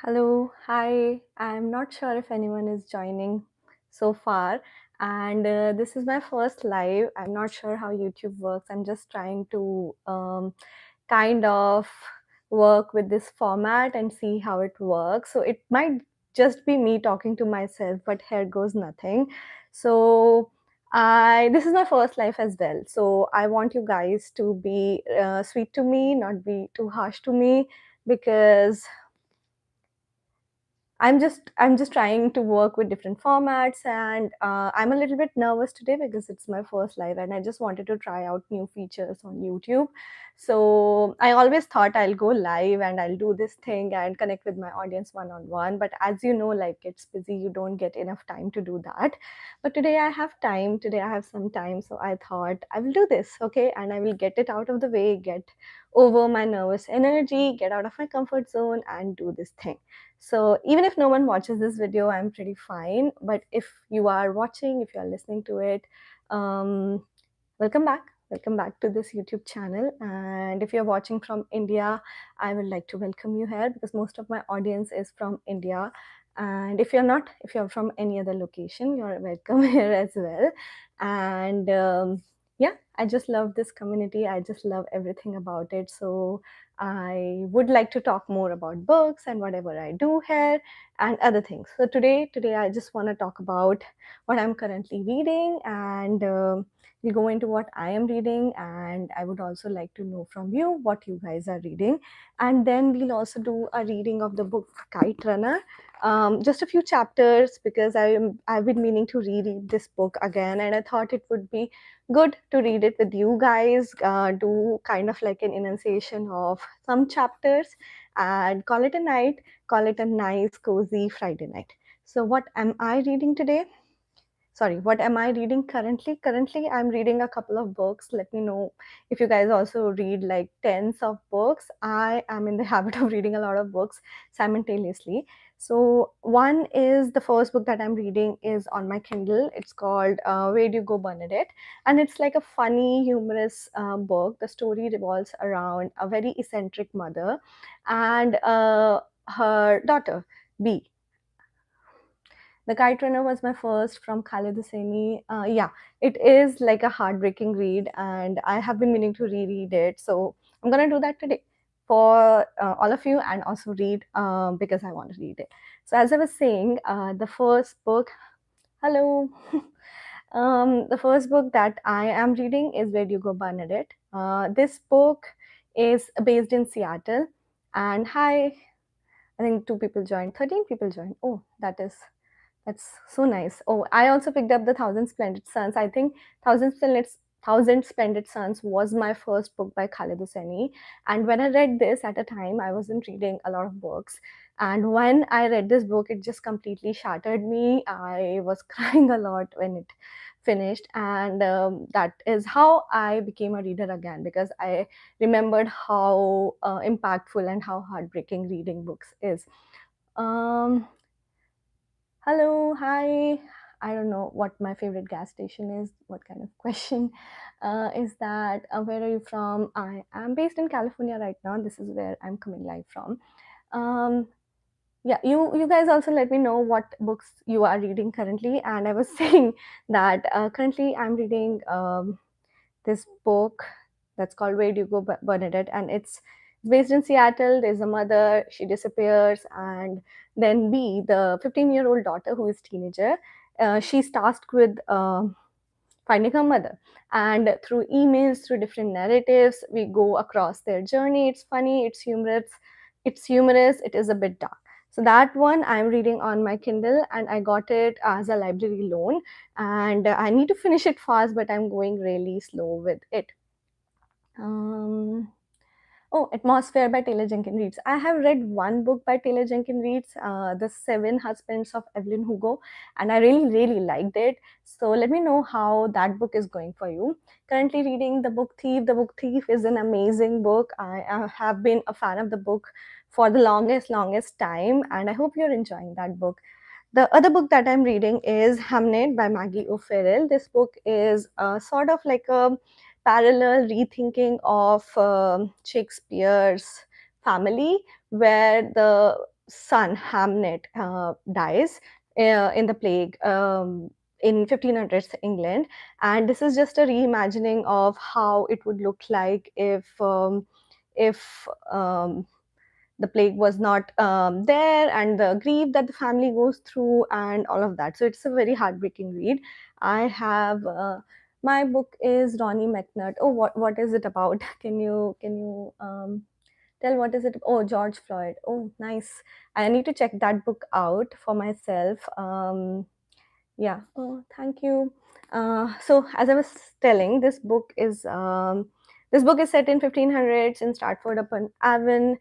Hello, hi. I'm not sure if anyone is joining so far, and this is my first live. I'm not sure how YouTube works. I'm just trying to kind of work with this format and see how it works. So it might just be me talking to myself, but here goes nothing. So I this is my first live as well. So I want you guys to be sweet to me, not be too harsh to me, because I'm just trying to work with different formats, and I'm a little bit nervous today because it's my first live and I just wanted to try out new features on YouTube. So I always thought I'll go live and I'll do this thing and connect with my audience one on one, but as you know, life gets busy, you don't get enough time to do that. But today I have time, today I have some time, so I thought I will do this, okay, and I will get it out of the way, get over my nervous energy, get out of my comfort zone and do this thing. So even if no one watches this video, I'm pretty fine. But if you are watching, if you are listening to it, um, welcome back. Welcome back to this YouTube channel. And if you're watching from India, I would like to welcome you here because most of my audience is from India. And if you're not, if you're from any other location, you're welcome here as well. And yeah, I just love this community. I just love everything about it. So I would like to talk more about books and whatever I do here and other things. So today I just want to talk about what I'm currently reading, and we'll go into what I am reading, and I would also like to know from you what you guys are reading. And then we'll also do a reading of the book Kite Runner, just a few chapters because I've been meaning to reread this book again, and I thought it would be good to read it with you guys, do kind of like an enunciation of some chapters and call it a night, call it a nice cozy Friday night. So what am I reading today? Sorry, what am I reading currently? I'm reading a couple of books. Let me know if you guys also read like tens of books. I am in the habit of reading a lot of books simultaneously. So one is, the first book that I'm reading is on my Kindle. It's called Where Do You Go, Bernadette? And it's like a funny, humorous book. The story revolves around a very eccentric mother and her daughter, B. The Kite Runner was my first from Khalid Hosseini. Yeah, it is like a heartbreaking read, and I have been meaning to reread it. So I'm gonna do that today for all of you, and also read because I want to read it. So as I was saying, the first book. Hello. The first book that I am reading is Where Do You Go, Bernadette? This book is based in Seattle, and hi, I think 2 people joined, 13 people joined. Oh, that's so nice. Oh, I also picked up the Thousand Splendid Suns. I think Thousand Splendid Suns was my first book by Khalid Hosseini. And when I read this at a time, I wasn't reading a lot of books. And when I read this book, it just completely shattered me. I was crying a lot when it finished. And that is how I became a reader again, because I remembered how impactful and how heartbreaking reading books is. Um, Hello, hi. I don't know what my favorite gas station is. What kind of question is that? Where are you from? I am based in California right now. This is where I'm coming live from. Um, yeah, you guys also let me know what books you are reading currently. And I was saying that currently I'm reading this book that's called Where Do You Go, Bernadette, and it's based in Seattle. There's a mother, she disappears, and then B, the 15-year-old daughter who is teenager, she's tasked with finding her mother. And through emails, through different narratives, we go across their journey. It's funny, it's humorous, it is a bit dark. So that one I'm reading on my Kindle, and I got it as a library loan. And I need to finish it fast, but I'm going really slow with it. Um, Oh, Atmosphere by Taylor Jenkins Reid. I have read one book by Taylor Jenkins Reid, The Seven Husbands of Evelyn Hugo, and I really, really liked it. So let me know how that book is going for you. Currently reading The Book Thief. The Book Thief is an amazing book. I have been a fan of the book for the longest time, and I hope you're enjoying that book. The other book that I'm reading is Hamnet by Maggie O'Farrell. This book is sort of like a parallel rethinking of Shakespeare's family, where the son Hamnet dies in the plague in 1500s England, and this is just a reimagining of how it would look like if the plague was not there, and the grief that the family goes through and all of that. So it's a very heartbreaking read. I have my book is Ronnie McNutt. Oh, what is it about? Can you tell what is it? Oh, George Floyd. Oh, nice. I need to check that book out for myself. Yeah. Oh, thank you. So as I was telling, this book is set in 1500s in Stratford upon Avon.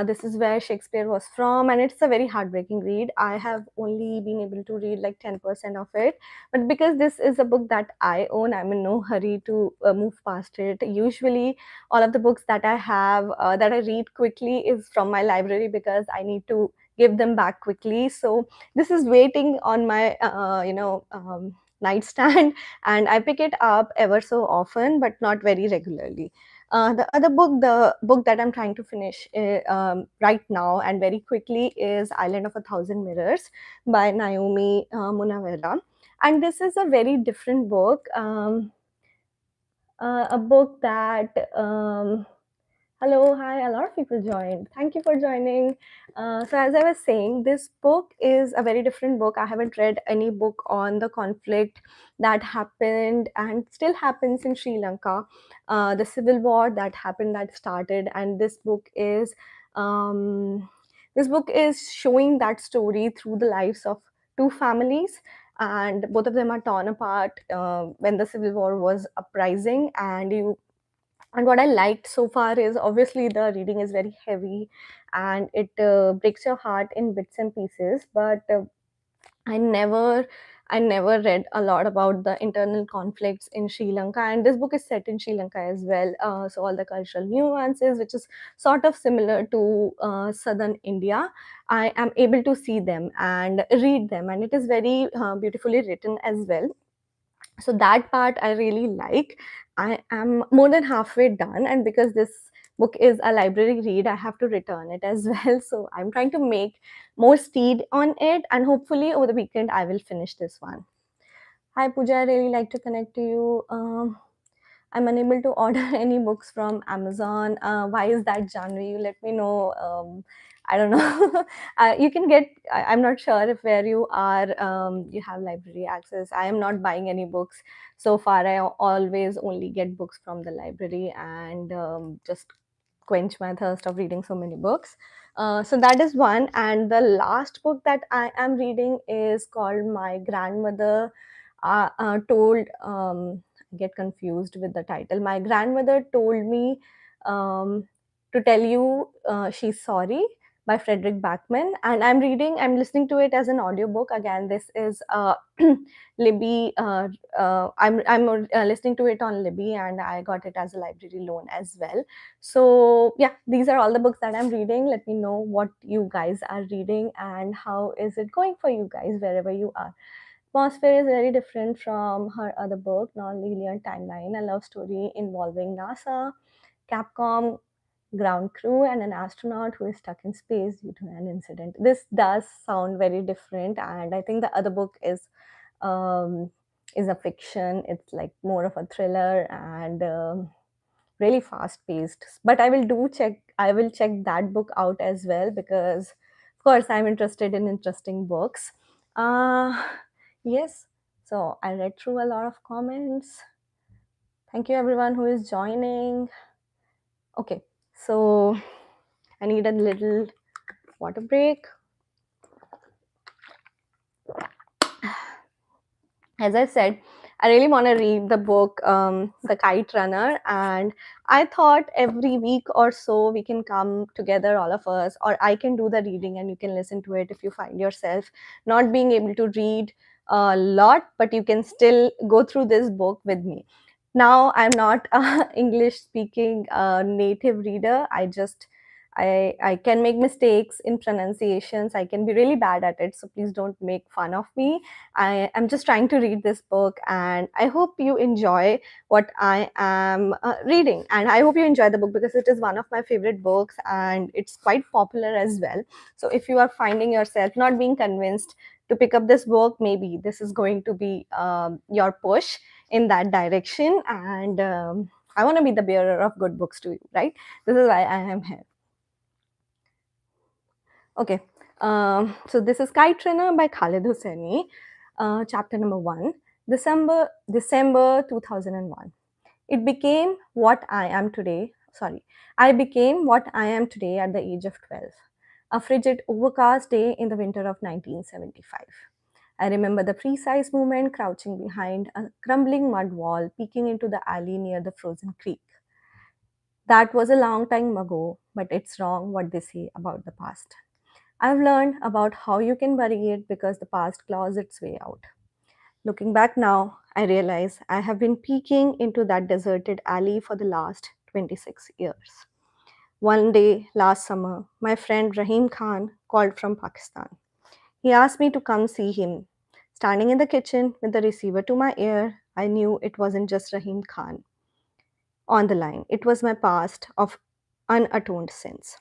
This is where Shakespeare was from, and it's a very heartbreaking read. I have only been able to read like 10% of it, but because this is a book that I own, I'm in no hurry to move past it. Usually, all of the books that I have that I read quickly is from my library because I need to give them back quickly. So this is waiting on my nightstand, and I pick it up ever so often but not very regularly. The book that I'm trying to finish right now and very quickly is Island of a Thousand Mirrors by Naomi Munawera. And this is a very different book, a book that hello, hi, a lot of people joined. Thank you for joining. So, as I was saying, this book is a very different book. I haven't read any book on the conflict that happened and still happens in Sri Lanka, the civil war that happened, that started, and um, this book is showing that story through the lives of two families, and both of them are torn apart when the civil war was uprising. And what I liked so far is obviously the reading is very heavy, and it breaks your heart in bits and pieces. But I never, I never read a lot about the internal conflicts in Sri Lanka, and this book is set in Sri Lanka as well. So all the cultural nuances, which is sort of similar to southern India, I am able to see them and read them, and it is very beautifully written as well. So that part I really like. I am more than halfway done, and because this book is a library read, I have to return it as well. So I'm trying to make more speed on it, and hopefully over the weekend I will finish this one. Hi Pooja, I really like to connect to you. I'm unable to order any books from Amazon. Why is that, Janvi? You let me know. I don't know. You can get. I'm not sure if where you are, you have library access. I am not buying any books so far. I always only get books from the library and just quench my thirst of reading so many books. So that is one. And the last book that I am reading is called My Grandmother Told. Get confused with the title. My grandmother told me to tell you she's sorry by Frederick Backman, and I'm listening to it as an audiobook. Again, this is Libby. I'm listening to it on Libby, and I got it as a library loan as well. So yeah, these are all the books that I'm reading. Let me know what you guys are reading and how is it going for you guys wherever you are. Atmosphere is very different from her other book, Non-Linear Timeline, a love story involving NASA, Capcom, ground crew, and an astronaut who is stuck in space due to an incident. This does sound very different, and I think the other book um, is a fiction. It's like more of a thriller and really fast paced. But I will check that book out as well because, of course, I'm interested in interesting books. Uh, yes. So I read through a lot of comments. Thank you everyone who is joining. Okay, so I need a little water break. As I said, I really want to read the book, The Kite Runner, and I thought every week or so we can come together, all of us, or I can do the reading and you can listen to it if you find yourself not being able to read a lot, but you can still go through this book with me. Now, I'm not a English speaking native reader. I can make mistakes in pronunciations. I can be really bad at it. So please don't make fun of me. I am just trying to read this book, and I hope you enjoy what I am reading. And I hope you enjoy the book because it is one of my favorite books and it's quite popular as well. So if you are finding yourself not being convinced to pick up this book, maybe this is going to be your push in that direction. And I want to be the bearer of good books to you, right? This is why I am here. Okay, so this is Kite Runner by Khalid Hosseini, chapter number 1, December 2001. It became what I am today. Sorry, I became what I am today at the age of 12. A frigid, overcast day in the winter of 1975. I remember the precise moment crouching behind a crumbling mud wall, peeking into the alley near the frozen creek. That was a long time ago, but it's wrong what they say about the past. I've learned about how you can bury it because the past claws its way out. Looking back now, I realize I have been peeking into that deserted alley for the last 26 years. One day last summer, my friend Rahim Khan called from Pakistan. He asked me to come see him. Standing in the kitchen with the receiver to my ear, I knew it wasn't just Rahim Khan on the line. It was my past of unatoned sins.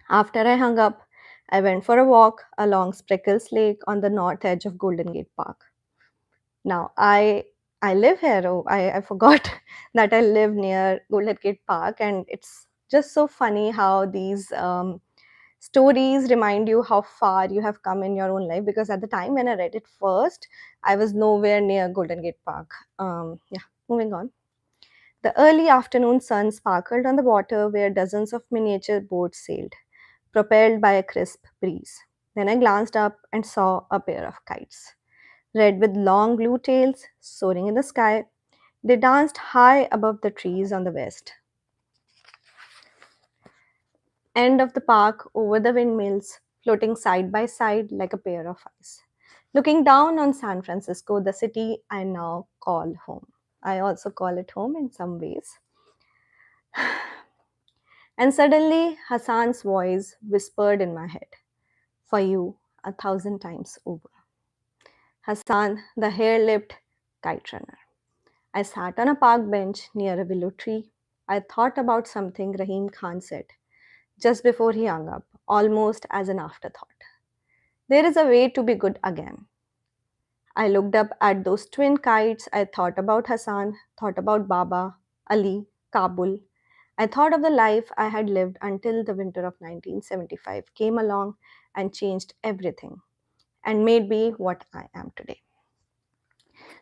After I hung up, I went for a walk along Spreckles Lake on the north edge of Golden Gate Park. Now, I live here. Oh, I forgot that I live near Golden Gate Park, and it's just so funny how these stories remind you how far you have come in your own life. Because at the time when I read it first, I was nowhere near Golden Gate Park. Yeah, moving on. The early afternoon sun sparkled on the water where dozens of miniature boats sailed, propelled by a crisp breeze. Then I glanced up and saw a pair of kites, red with long blue tails, soaring in the sky. They danced high above the trees on the west end of the park over the windmills, floating side by side like a pair of eyes. Looking down on San Francisco, the city I now call home. I also call it home in some ways. And suddenly, Hassan's voice whispered in my head, "For you, 1,000 times over." Hassan, the hair lipped kite runner. I sat on a park bench near a willow tree. I thought about something Rahim Khan said just before he hung up, almost as an afterthought. There is a way to be good again. I looked up at those twin kites. I thought about Hassan, thought about Baba, Ali, Kabul. I thought of the life I had lived until the winter of 1975 came along and changed everything and made me what I am today.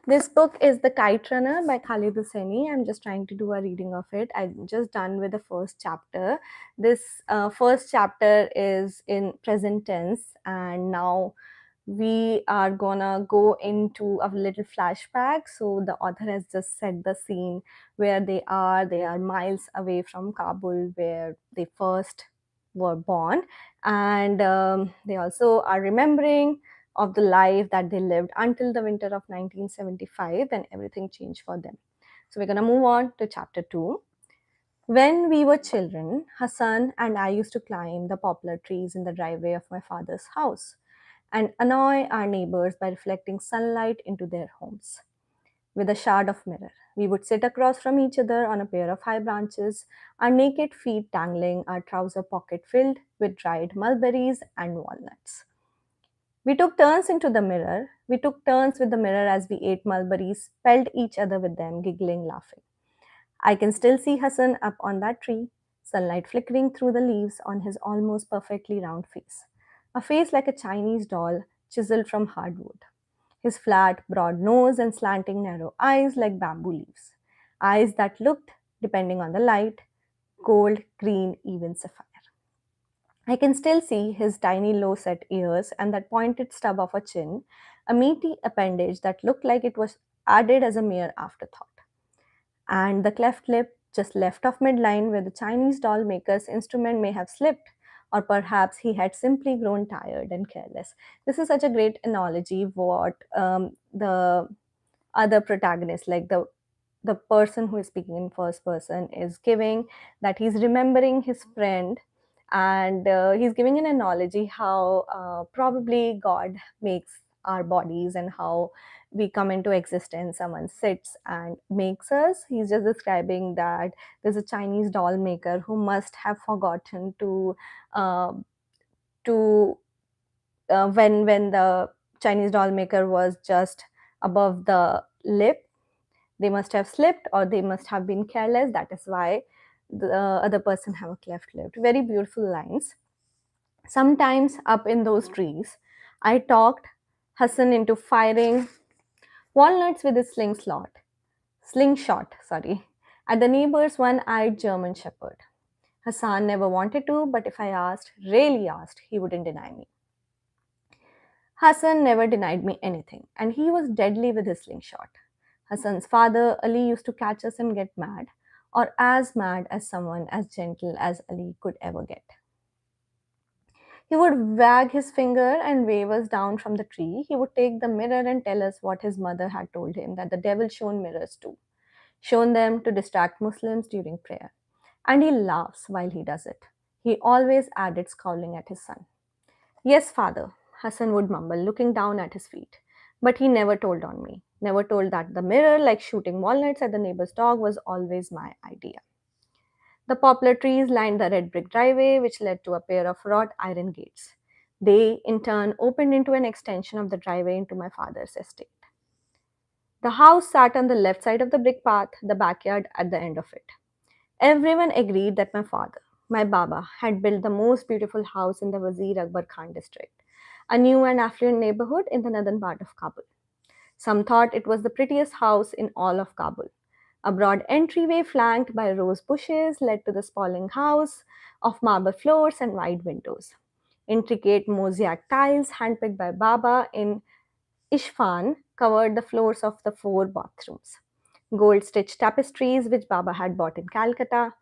This book is The Kite Runner by Khalid Hosseini. I'm just trying to do a reading of it. I'm just done with the first chapter. This first chapter is in present tense, and now we are gonna go into a little flashback. So the author has just set the scene where they are. They are miles away from Kabul, where they first were born, and they also are remembering of the life that they lived until the winter of 1975 when everything changed for them. So we're going to move on to chapter 2. When we were children, Hassan and I used to climb the poplar trees in the driveway of my father's house and annoy our neighbors by reflecting sunlight into their homes. With a shard of mirror, we would sit across from each other on a pair of high branches, our naked feet tangling, our trouser pocket filled with dried mulberries and walnuts. We took turns into the mirror. We took turns with the mirror as we ate mulberries, pelled each other with them, giggling, laughing. I can still see Hassan up on that tree, sunlight flickering through the leaves on his almost perfectly round face. A face like a Chinese doll chiseled from hardwood. His flat, broad nose and slanting, narrow eyes like bamboo leaves. Eyes that looked, depending on the light, gold, green, even sapphire. I can still see his tiny low set ears and that pointed stub of a chin, a meaty appendage that looked like it was added as a mere afterthought. And the cleft lip just left off midline where the Chinese doll maker's instrument may have slipped, or perhaps he had simply grown tired and careless. This is such a great analogy what the other protagonist, like the person who is speaking in first person, is giving, that he's remembering his friend And he's giving an analogy how probably God makes our bodies and how we come into existence. Someone sits and makes us. He's just describing that there's a Chinese doll maker who must have forgotten uh, to when the Chinese doll maker was just above the lip. They must have slipped, or they must have been careless. That is why the other person have a cleft lip. Very beautiful lines. Sometimes up in those trees, I talked Hassan into firing walnuts with his slingshot, at the neighbor's one-eyed German shepherd. Hassan never wanted to, but if I asked, really asked, he wouldn't deny me. Hassan never denied me anything, and he was deadly with his slingshot. Hassan's father, Ali, used to catch us and get mad, or as mad as someone as gentle as Ali could ever get. He would wag his finger and wave us down from the tree. He would take the mirror and tell us what his mother had told him, that the devil shone mirrors too, shown them to distract Muslims during prayer. And he laughs while he does it. He always added, scowling at his son. Yes, father, Hassan would mumble, looking down at his feet. But he never told on me, never told that the mirror, like shooting walnuts at the neighbor's dog, was always my idea. The poplar trees lined the red brick driveway, which led to a pair of wrought iron gates. They, in turn, opened into an extension of the driveway into my father's estate. The house sat on the left side of the brick path, the backyard at the end of it. Everyone agreed that my father, my Baba, had built the most beautiful house in the Wazir Akbar Khan district, a new and affluent neighborhood in the northern part of Kabul. Some thought it was the prettiest house in all of Kabul. A broad entryway flanked by rose bushes led to the sprawling house of marble floors and wide windows. Intricate mosaic tiles handpicked by Baba in Ishfan covered the floors of the four bathrooms. Gold stitched tapestries, which Baba had bought in Calcutta,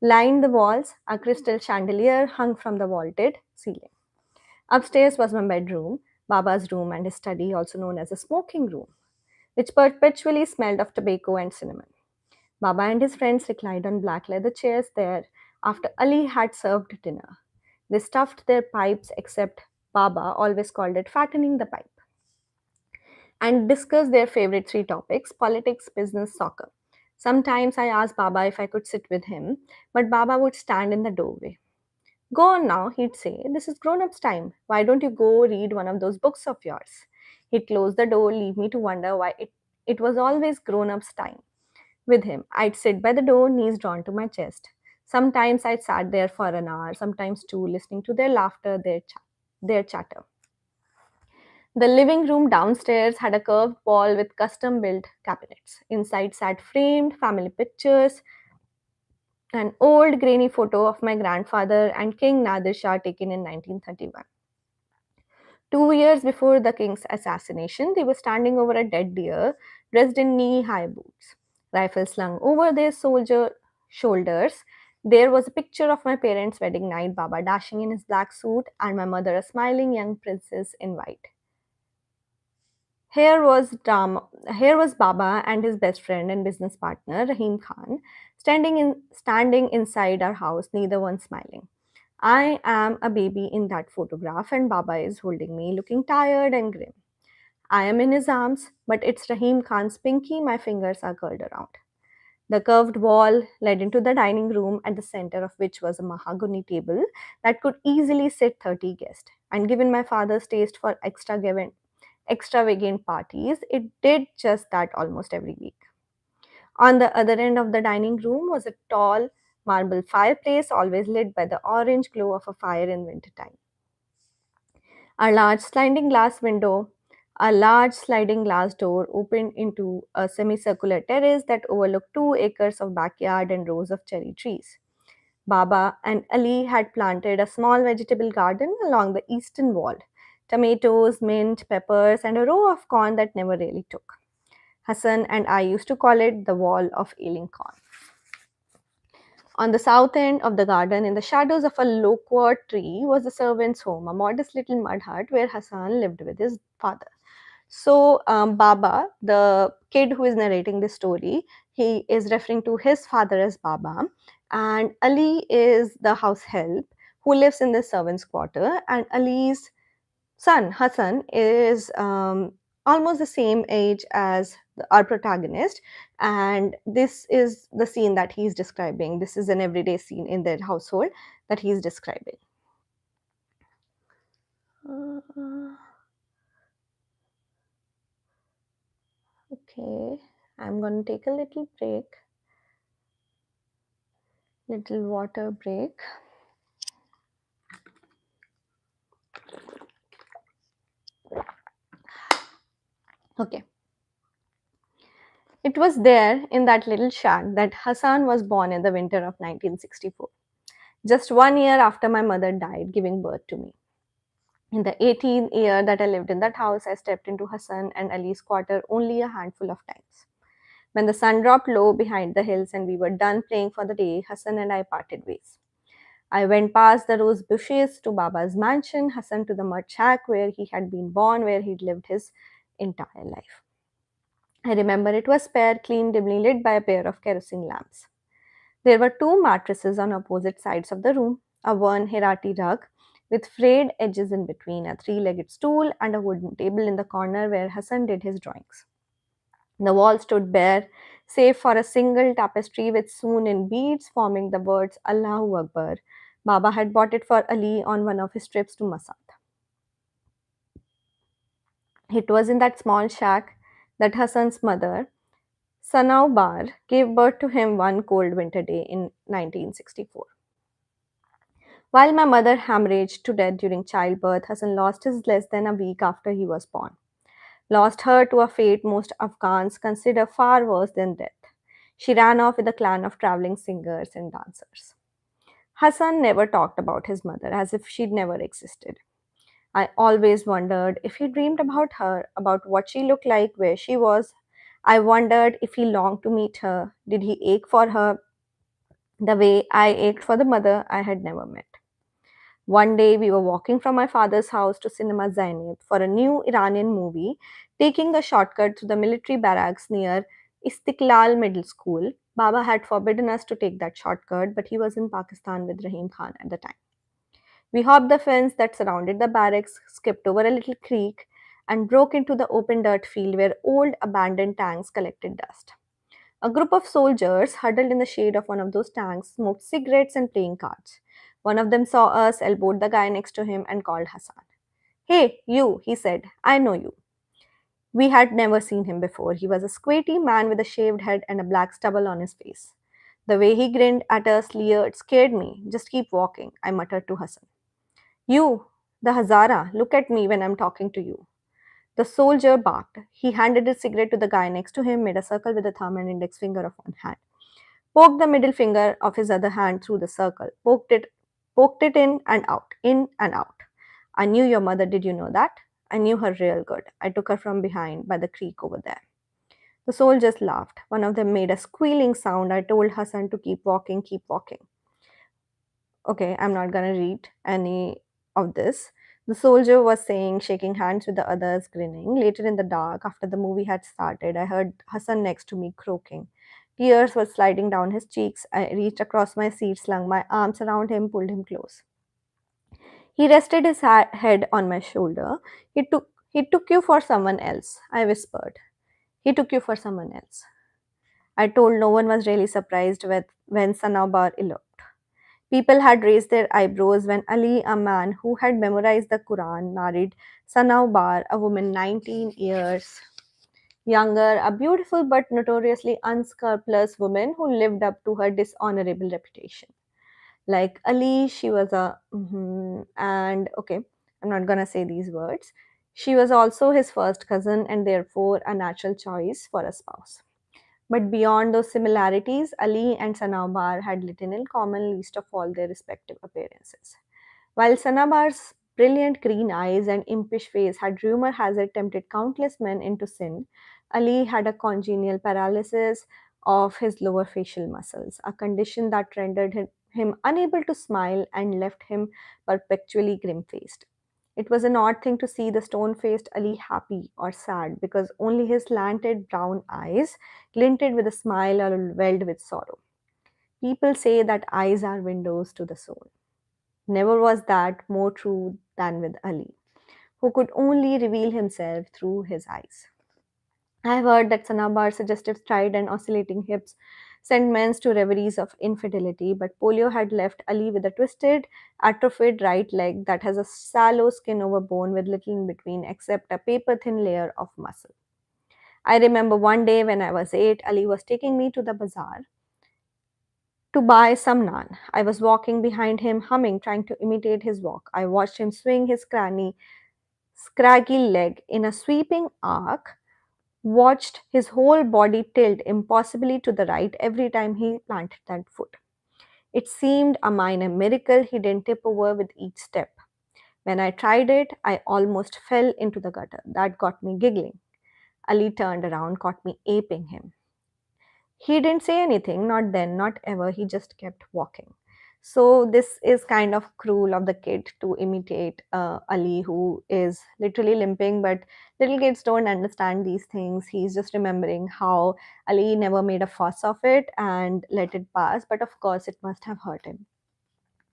lined the walls. A crystal chandelier hung from the vaulted ceiling. Upstairs was my bedroom, Baba's room, and his study, also known as a smoking room, which perpetually smelled of tobacco and cinnamon. Baba and his friends reclined on black leather chairs there after Ali had served dinner. They stuffed their pipes, except Baba always called it fattening the pipe, and discussed their favorite three topics: politics, business, soccer. Sometimes I asked Baba if I could sit with him, but Baba would stand in the doorway. Go on now, he'd say. This is grown ups' time. Why don't you go read one of those books of yours? He'd close the door, leave me to wonder why it was always grown ups' time. With him, I'd sit by the door, knees drawn to my chest. Sometimes I'd sat there for an hour, sometimes two, listening to their laughter, their chatter. The living room downstairs had a curved wall with custom built cabinets. Inside sat framed family pictures, an old grainy photo of my grandfather and King Nadir Shah taken in 1931. 2 years before the king's assassination, they were standing over a dead deer, dressed in knee-high boots, rifles slung over their soldier shoulders. There was a picture of my parents' wedding night, Baba dashing in his black suit, and my mother, a smiling young princess in white. Here was Baba and his best friend and business partner, Rahim Khan, standing inside our house, neither one smiling. I am a baby in that photograph, and Baba is holding me, looking tired and grim. I am in his arms, but it's Rahim Khan's pinky my fingers are curled around. The curved wall led into the dining room, at the center of which was a mahogany table that could easily sit 30 guests. And given my father's taste for extravagant parties, it did just that almost every week. On the other end of the dining room was a tall marble fireplace, always lit by the orange glow of a fire in wintertime. A large sliding glass window, a large sliding glass door opened into a semicircular terrace that overlooked 2 acres of backyard and rows of cherry trees. Baba and Ali had planted a small vegetable garden along the eastern wall: tomatoes, mint, peppers, and a row of corn that never really took. Hassan and I used to call it the wall of ailing corn. On the south end of the garden, in the shadows of a loquat tree, was the servant's home, a modest little mud hut where Hassan lived with his father. So, Baba, the kid who is narrating this story, he is referring to his father as Baba, and Ali is the house help who lives in the servants' quarter, and Ali's son Hassan is almost the same age as our protagonist, and this is the scene that he's describing. This is an everyday scene in their household that he's describing. Uh, okay, I'm going to take a little break, little water break. Okay. It was there in that little shack that Hassan was born in the winter of 1964, just 1 year after my mother died, giving birth to me. In the 18th year that I lived in that house, I stepped into Hassan and Ali's quarter only a handful of times. When the sun dropped low behind the hills and we were done playing for the day, Hassan and I parted ways. I went past the rose bushes to Baba's mansion, Hassan to the mud shack where he had been born, where he'd lived his entire life. I remember it was spare, clean, dimly lit by a pair of kerosene lamps. There were two mattresses on opposite sides of the room, a worn Hirati rug with frayed edges in between, a three-legged stool, and a wooden table in the corner where Hassan did his drawings. The wall stood bare, save for a single tapestry with sewn in beads forming the words Allahu Akbar. Baba had bought it for Ali on one of his trips to Masad. It was in that small shack that Hassan's mother, Sanau Bar, gave birth to him one cold winter day in 1964. While my mother hemorrhaged to death during childbirth, Hassan lost his less than a week after he was born. Lost her to a fate most Afghans consider far worse than death. She ran off with a clan of traveling singers and dancers. Hassan never talked about his mother as if she'd never existed. I always wondered if he dreamed about her, about what she looked like, where she was. I wondered if he longed to meet her. Did he ache for her the way I ached for the mother I had never met? One day, we were walking from my father's house to Cinema Zainab for a new Iranian movie, taking a shortcut through the military barracks near Istiklal Middle School. Baba had forbidden us to take that shortcut, but he was in Pakistan with Rahim Khan at the time. We hopped the fence that surrounded the barracks, skipped over a little creek, and broke into the open dirt field where old abandoned tanks collected dust. A group of soldiers, huddled in the shade of one of those tanks, smoked cigarettes and playing cards. One of them saw us, elbowed the guy next to him, and called Hassan. Hey, you, he said, I know you. We had never seen him before. He was a squatty man with a shaved head and a black stubble on his face. The way he grinned at us, leered, scared me. Just keep walking, I muttered to Hassan. You, the Hazara, look at me when I'm talking to you. The soldier barked. He handed his cigarette to the guy next to him, made a circle with the thumb and index finger of one hand, poked the middle finger of his other hand through the circle, poked it in and out, in and out. I knew your mother, did you know that? I knew her real good. I took her from behind by the creek over there. The soldiers laughed. One of them made a squealing sound. I told Hassan to keep walking, keep walking. Okay, I'm not gonna read any of this. The soldier was saying, shaking hands with the others, grinning. Later in the dark, after the movie had started, I heard Hassan next to me croaking. Tears were sliding down his cheeks. I reached across my seat, slung my arms around him, pulled him close. He rested his head on my shoulder. He took you for someone else, I whispered. He took you for someone else. I told no one was really surprised when Sanabar eloped. People had raised their eyebrows when Ali, a man who had memorized the Quran, married Sanau Bar, a woman 19 years younger, a beautiful but notoriously unscrupulous woman who lived up to her dishonorable reputation. Like Ali, she was and okay, I'm not gonna say these words. She was also his first cousin and therefore a natural choice for a spouse. But beyond those similarities, Ali and Sanabar had little in common, least of all their respective appearances. While Sanabar's brilliant green eyes and impish face had rumor has it tempted countless men into sin, Ali had a congenial paralysis of his lower facial muscles, a condition that rendered him unable to smile and left him perpetually grim faced. It was an odd thing to see the stone faced Ali happy or sad because only his slanted brown eyes glinted with a smile or welled with sorrow. People say that eyes are windows to the soul. Never was that more true than with Ali, who could only reveal himself through his eyes. I have heard that Sanabar's suggestive stride and oscillating hips sent men to reveries of infidelity, but polio had left Ali with a twisted, atrophied right leg that has a sallow skin over bone with little in between except a paper thin layer of muscle. I remember one day when I was 8, Ali was taking me to the bazaar to buy some naan. I was walking behind him, humming, trying to imitate his walk. I watched him swing his scraggy leg in a sweeping arc, watched his whole body tilt impossibly to the right every time he planted that foot. It seemed a minor miracle he didn't tip over with each step. When I tried it, I almost fell into the gutter. That got me giggling. Ali turned around, caught me aping him. He didn't say anything, not then, not ever. He just kept walking. So, this is kind of cruel of the kid to imitate Ali, who is literally limping, but little kids don't understand these things. He's just remembering how Ali never made a fuss of it and let it pass, but of course, it must have hurt him.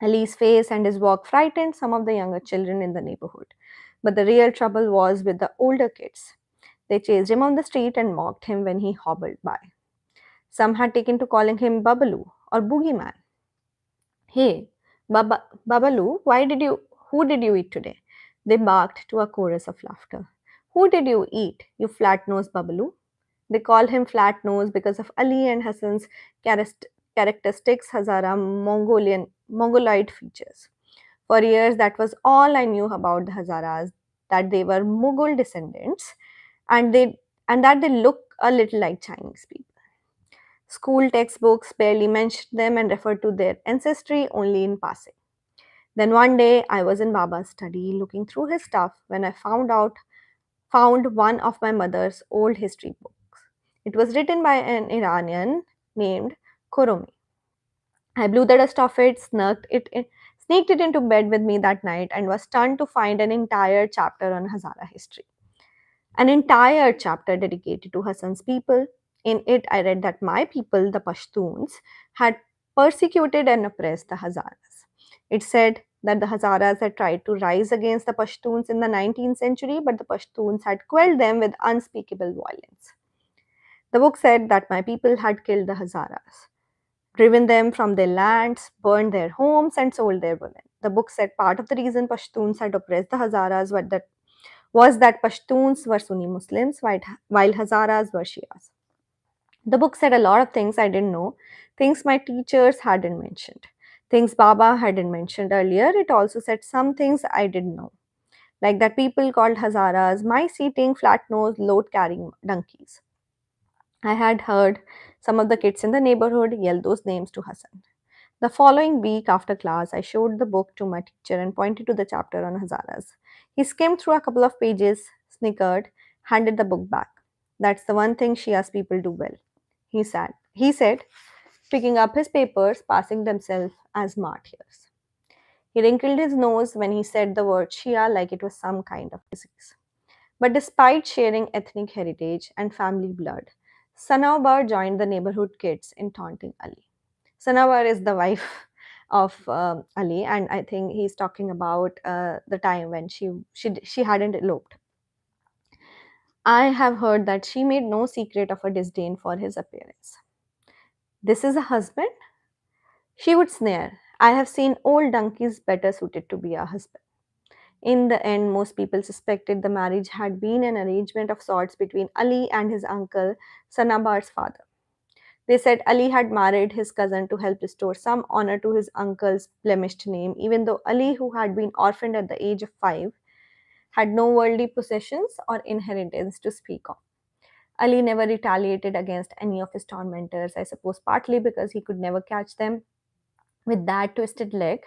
Ali's face and his walk frightened some of the younger children in the neighborhood. But the real trouble was with the older kids. They chased him on the street and mocked him when he hobbled by. Some had taken to calling him Babalu or Boogeyman. Hey, Babalu, who did you eat today? They barked to a chorus of laughter. Who did you eat, you flat-nosed Babalu? They called him flat nose because of Ali and Hassan's characteristics Hazara Mongoloid features. For years, that was all I knew about the Hazaras, that they were Mughal descendants and that they look a little like Chinese people. School textbooks barely mentioned them and referred to their ancestry only in passing. Then one day I was in Baba's study looking through his stuff when I found one of my mother's old history books. It was written by an Iranian named Koromi. I blew the dust off it, sneaked it into bed with me that night, and was stunned to find an entire chapter on Hazara history. An entire chapter dedicated to Hassan's people. In it, I read that my people, the Pashtuns, had persecuted and oppressed the Hazaras. It said that the Hazaras had tried to rise against the Pashtuns in the 19th century, but the Pashtuns had quelled them with unspeakable violence. The book said that my people had killed the Hazaras, driven them from their lands, burned their homes, and sold their women. The book said part of the reason Pashtuns had oppressed the Hazaras was that Pashtuns were Sunni Muslims while Hazaras were Shias. The book said a lot of things I didn't know, things my teachers hadn't mentioned, things Baba hadn't mentioned earlier. It also said some things I didn't know, like that people called Hazaras mice eating, flat nosed, load carrying donkeys. I had heard some of the kids in the neighborhood yell those names to Hassan. The following week after class, I showed the book to my teacher and pointed to the chapter on Hazaras. He skimmed through a couple of pages, snickered, handed the book back. That's the one thing Shia's people do well, he said, picking up his papers, passing themselves as martyrs. He wrinkled his nose when he said the word Shia like it was some kind of disease. But despite sharing ethnic heritage and family blood, Sanawbar joined the neighborhood kids in taunting Ali. Sanawar is the wife of Ali, and I think he's talking about the time when she hadn't eloped. I have heard that she made no secret of her disdain for his appearance. This is a husband? She would sneer. I have seen old donkeys better suited to be a husband. In the end, most people suspected the marriage had been an arrangement of sorts between Ali and his uncle, Sanabar's father. They said Ali had married his cousin to help restore some honor to his uncle's blemished name, even though Ali, who had been orphaned at the age of 5, had no worldly possessions or inheritance to speak of. Ali never retaliated against any of his tormentors, I suppose partly because he could never catch them with that twisted leg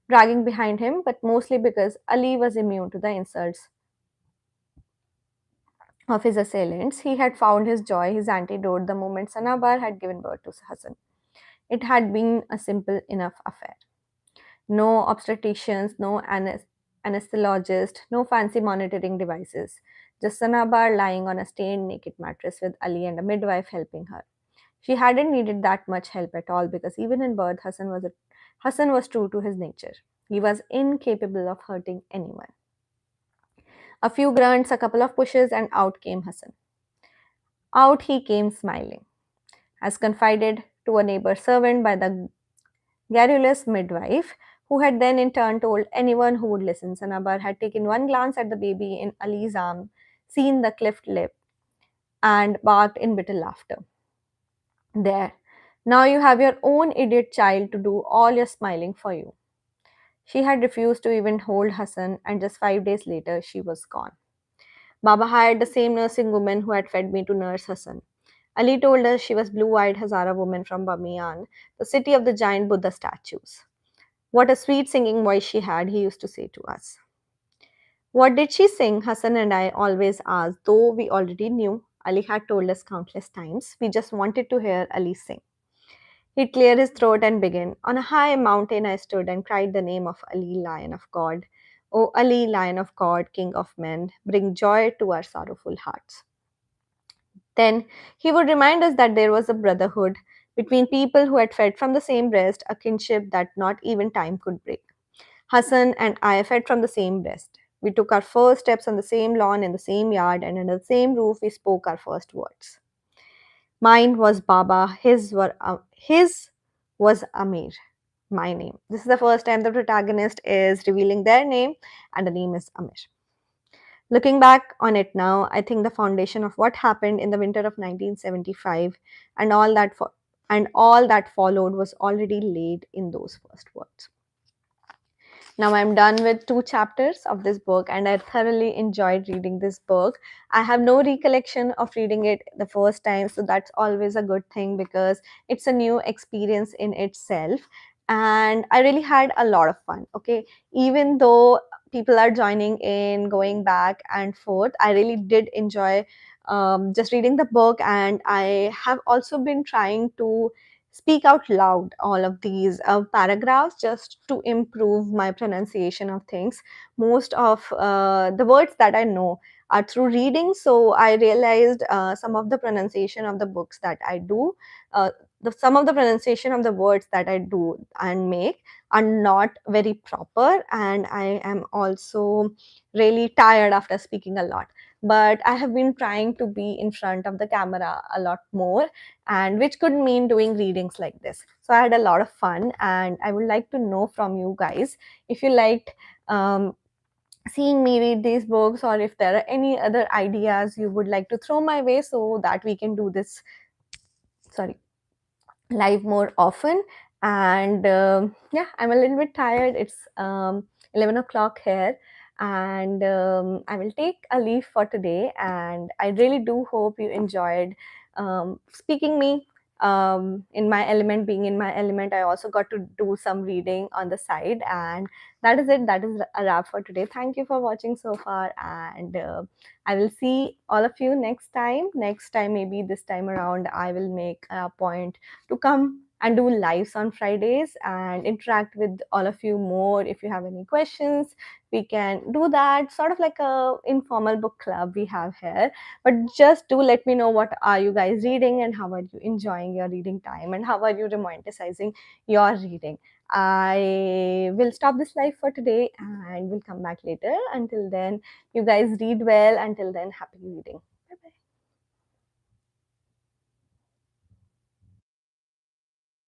dragging behind him, but mostly because Ali was immune to the insults of his assailants. He had found his joy, his antidote, the moment Sanabar had given birth to Hassan. It had been a simple enough affair. No obstetricians, no anesthesiologist, no fancy monitoring devices. Just Sanabar lying on a stained naked mattress with Ali and a midwife helping her. She hadn't needed that much help at all because even in birth, Hassan was true to his nature. He was incapable of hurting anyone. A few grunts, a couple of pushes, and out came Hassan. Out he came smiling, as confided to a neighbor servant by the garrulous midwife, who had then in turn told anyone who would listen. Sanabar had taken one glance at the baby in Ali's arm, seen the cleft lip, and barked in bitter laughter. There, now you have your own idiot child to do all your smiling for you. She had refused to even hold Hassan, and just 5 days later, she was gone. Baba hired the same nursing woman who had fed me to nurse Hassan. Ali told us she was blue-eyed Hazara woman from Bamiyan, the city of the giant Buddha statues. What a sweet singing voice she had, he used to say to us. What did she sing? Hassan and I always asked, though we already knew. Ali had told us countless times. We just wanted to hear Ali sing. He'd clear his throat and begin. On a high mountain I stood and cried the name of Ali, Lion of God. O Ali, Lion of God, King of men, bring joy to our sorrowful hearts. Then he would remind us that there was a brotherhood between people who had fed from the same breast, a kinship that not even time could break. Hassan and I fed from the same breast. We took our first steps on the same lawn in the same yard, and under the same roof we spoke our first words. Mine was Baba, his was Amir, my name. This is the first time the protagonist is revealing their name, and the name is Amir. Looking back on it now, I think the foundation of what happened in the winter of 1975 and all that followed was already laid in those first words. Now I'm done with 2 chapters of this book and I thoroughly enjoyed reading this book. I have no recollection of reading it the first time, so that's always a good thing because it's a new experience in itself. And I really had a lot of fun. Okay, even though people are joining in, going back and forth, I really did enjoy just reading the book, and I have also been trying to speak out loud all of these paragraphs just to improve my pronunciation of things. Most of the words that I know are through reading, so I realized some of the pronunciation of the books that I do, some of the pronunciation of the words that I do and make are not very proper, and I am also really tired after speaking a lot. But I have been trying to be in front of the camera a lot more, and which could mean doing readings like this. So I had a lot of fun, and I would like to know from you guys if you liked seeing me read these books, or if there are any other ideas you would like to throw my way so that we can do this, sorry, live more often. And yeah, I'm a little bit tired. It's 11 o'clock here, and I will take a leave for today. And I really do hope you enjoyed speaking me in my element, being in my element. I also got to do some reading on the side, and that is it. That is a wrap for today. Thank you for watching so far, and I will see all of you next time. Next time, maybe this time around, I will make a point to come and do lives on Fridays and interact with all of you more. If you have any questions, we can do that, sort of like a informal book club we have here. But just do let me know, what are you guys reading and how are you enjoying your reading time and how are you romanticizing your reading. I will stop this live for today and will come back later. Until then, you guys read well. Until then, happy reading.